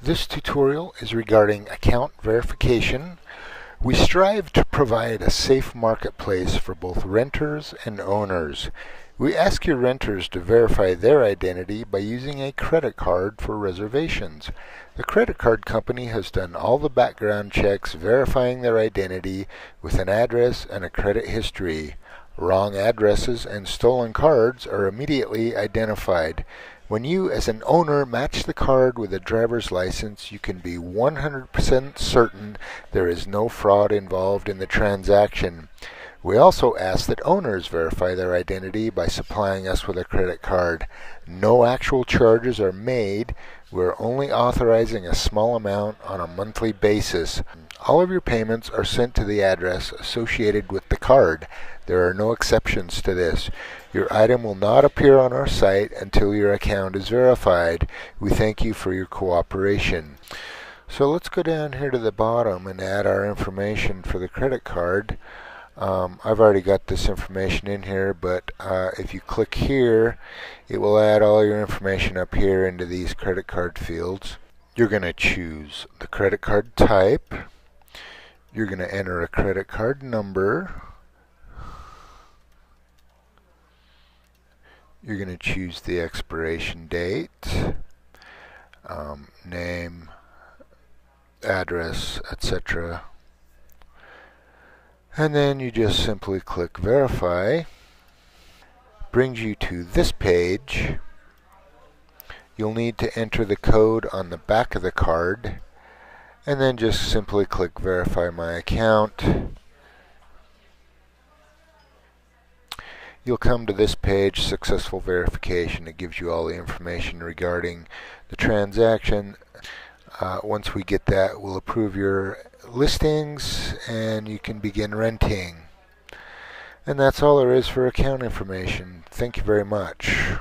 This tutorial is regarding account verification. We strive to provide a safe marketplace for both renters and owners. We ask your renters to verify their identity by using a credit card for reservations. The credit card company has done all the background checks verifying their identity with an address and a credit history. Wrong addresses and stolen cards are immediately identified. When you, as an owner, match the card with a driver's license, you can be 100% certain there is no fraud involved in the transaction. We also ask that owners verify their identity by supplying us with a credit card. No actual charges are made. We're only authorizing a small amount on a monthly basis. All of your payments are sent to the address associated with the card. There are no exceptions to this. Your item will not appear on our site until your account is verified. We thank you for your cooperation. So let's go down here to the bottom and add our information for the credit card. I've already got this information in here, but if you click here, it will add all your information up here into these credit card fields. You're going to choose the credit card type. You're going to enter a credit card number. You're going to choose the expiration date, name, address, etc. And then you just simply click verify. Brings you to this page. You'll need to enter the code on the back of the card, and then just simply click verify my account. You'll come to this page, successful verification. It gives you all the information regarding the transaction. Once we get that, we'll approve your listings and you can begin renting. And that's all there is for account information. Thank you very much.